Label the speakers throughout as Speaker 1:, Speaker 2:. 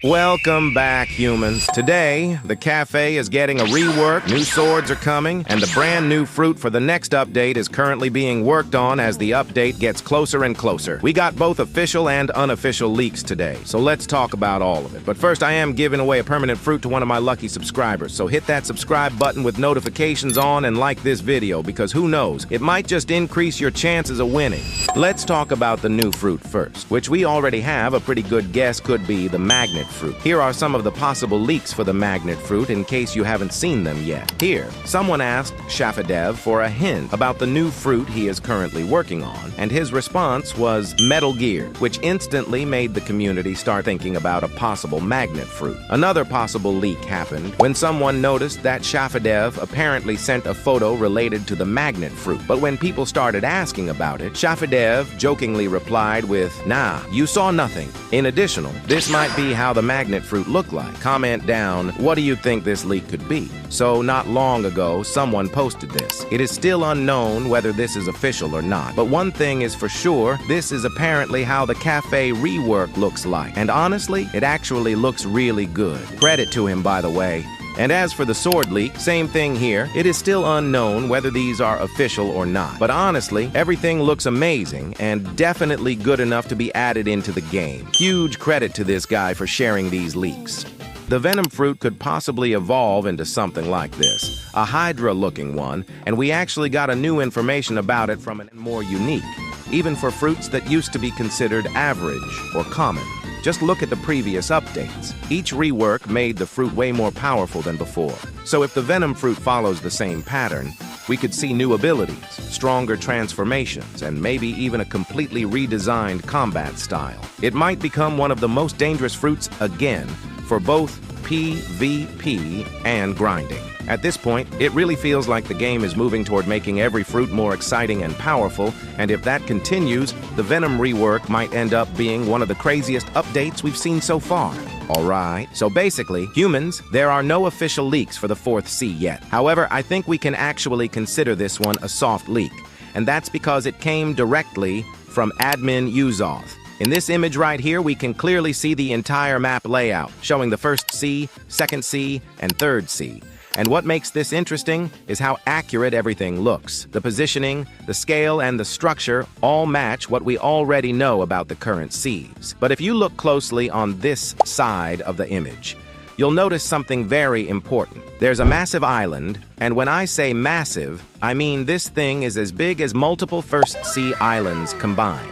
Speaker 1: Welcome back, humans. Today, the cafe is getting a rework, new swords are coming, and the brand new fruit for the next update is currently being worked on as the update gets closer and closer. We got both official and unofficial leaks today, so let's talk about all of it. But first, I am giving away a permanent fruit to one of my lucky subscribers, so hit that subscribe button with notifications on and like this video, because who knows, it might just increase your chances of winning. Let's talk about the new fruit first, which we already have a pretty good guess could be the magnet fruit. Here are some of the possible leaks for the magnet fruit in case you haven't seen them yet. Here, someone asked Shafadev for a hint about the new fruit he is currently working on, and his response was Metal Gear, which instantly made the community start thinking about a possible magnet fruit. Another possible leak happened when someone noticed that Shafadev apparently sent a photo related to the magnet fruit, but when people started asking about it, Shafadev jokingly replied with, "Nah, you saw nothing." In addition, this might be how the magnet fruit look like. Comment down, what do you think this leak could be? So not long ago, someone posted this. It is still unknown whether this is official or not, but one thing is for sure, this is apparently how the cafe rework looks like. And honestly, it actually looks really good. Credit to him, by the way. And as for the sword leak, same thing here. It is still unknown whether these are official or not. But honestly, everything looks amazing and definitely good enough to be added into the game. Huge credit to this guy for sharing these leaks. The venom fruit could possibly evolve into something like this, a Hydra-looking one, and we actually got a new information about it from a more unique, even for fruits that used to be considered average or common. Just look at the previous updates. Each rework made the fruit way more powerful than before. So if the venom fruit follows the same pattern, we could see new abilities, stronger transformations, and maybe even a completely redesigned combat style. It might become one of the most dangerous fruits again for both PvP and grinding. At this point, it really feels like the game is moving toward making every fruit more exciting and powerful, and if that continues, the Venom rework might end up being one of the craziest updates we've seen so far. Alright, so basically, humans, there are no official leaks for the 4th Sea yet. However, I think we can actually consider this one a soft leak, and that's because it came directly from admin Uzoth. In this image right here, we can clearly see the entire map layout, showing the 1st Sea, 2nd Sea, and 3rd Sea. And what makes this interesting is how accurate everything looks. The positioning, the scale, and the structure all match what we already know about the current seas. But if you look closely on this side of the image, you'll notice something very important. There's a massive island, and when I say massive, I mean this thing is as big as multiple 1st Sea islands combined.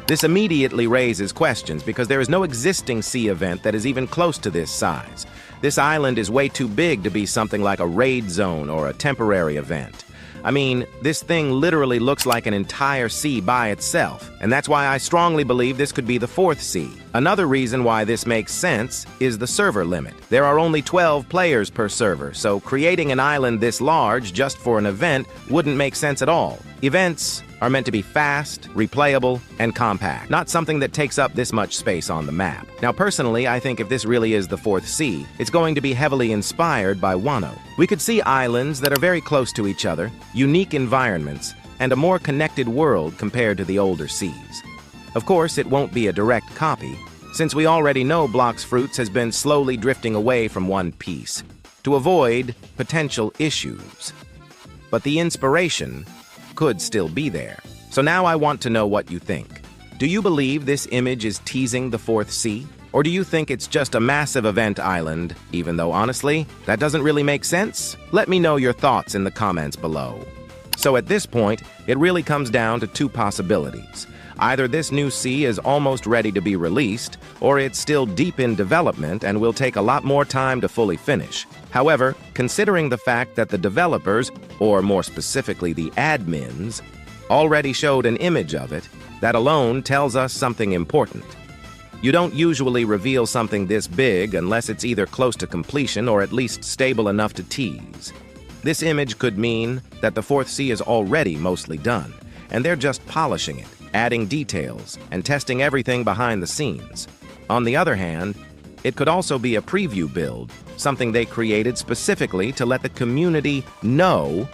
Speaker 1: This immediately raises questions because there is no existing sea event that is even close to this size. This island is way too big to be something like a raid zone or a temporary event. I mean, this thing literally looks like an entire sea by itself, and that's why I strongly believe this could be the 4th Sea. Another reason why this makes sense is the server limit. There are only 12 players per server, so creating an island this large just for an event wouldn't make sense at all. Events are meant to be fast, replayable, and compact, not something that takes up this much space on the map. Now, personally, I think if this really is the 4th Sea, it's going to be heavily inspired by Wano. We could see islands that are very close to each other, unique environments, and a more connected world compared to the older seas. Of course, it won't be a direct copy, since we already know Blox Fruits has been slowly drifting away from One Piece, to avoid potential issues. But the inspiration could still be there. So now I want to know what you think. Do you believe this image is teasing the 4th Sea? Or do you think it's just a massive event island, even though honestly, that doesn't really make sense? Let me know your thoughts in the comments below. So at this point, it really comes down to two possibilities. Either this new sea is almost ready to be released, or it's still deep in development and will take a lot more time to fully finish. However, considering the fact that the developers, or more specifically the admins, already showed an image of it, that alone tells us something important. You don't usually reveal something this big unless it's either close to completion or at least stable enough to tease. This image could mean that the 4th Sea is already mostly done, and they're just polishing it, adding details, and testing everything behind the scenes. On the other hand, it could also be a preview build, something they created specifically to let the community know,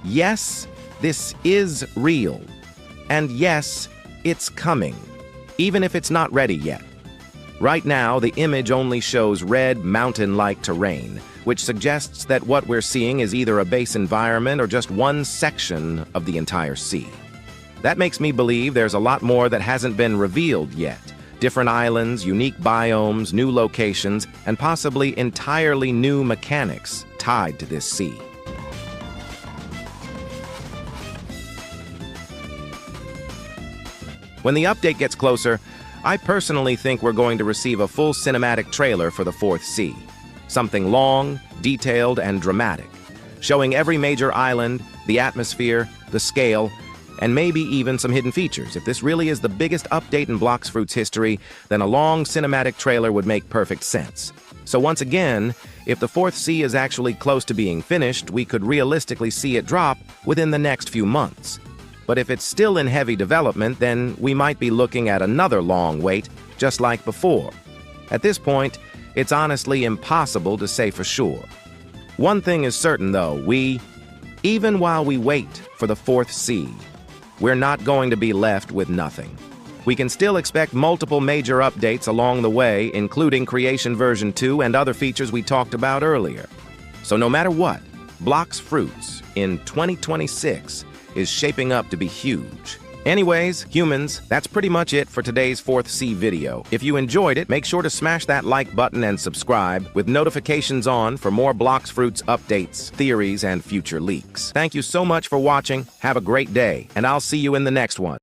Speaker 1: yes, this is real, and yes, it's coming, even if it's not ready yet. Right now, the image only shows red, mountain-like terrain, which suggests that what we're seeing is either a base environment or just one section of the entire sea. That makes me believe there's a lot more that hasn't been revealed yet. Different islands, unique biomes, new locations, and possibly entirely new mechanics tied to this sea. When the update gets closer, I personally think we're going to receive a full cinematic trailer for the Fourth Sea. Something long, detailed, and dramatic, showing every major island, the atmosphere, the scale, and maybe even some hidden features. If this really is the biggest update in Blox Fruit's history, then a long cinematic trailer would make perfect sense. So once again, if the Fourth Sea is actually close to being finished, we could realistically see it drop within the next few months. But if it's still in heavy development, then we might be looking at another long wait, just like before. At this point, it's honestly impossible to say for sure. One thing is certain, though, even while we wait for the Fourth Sea, we're not going to be left with nothing. We can still expect multiple major updates along the way, including Creation version 2 and other features we talked about earlier. So no matter what, Blox Fruits in 2026 is shaping up to be huge. Anyways, humans, that's pretty much it for today's Fourth Sea video. If you enjoyed it, make sure to smash that like button and subscribe with notifications on for more Blox Fruits updates, theories, and future leaks. Thank you so much for watching. Have a great day, and I'll see you in the next one.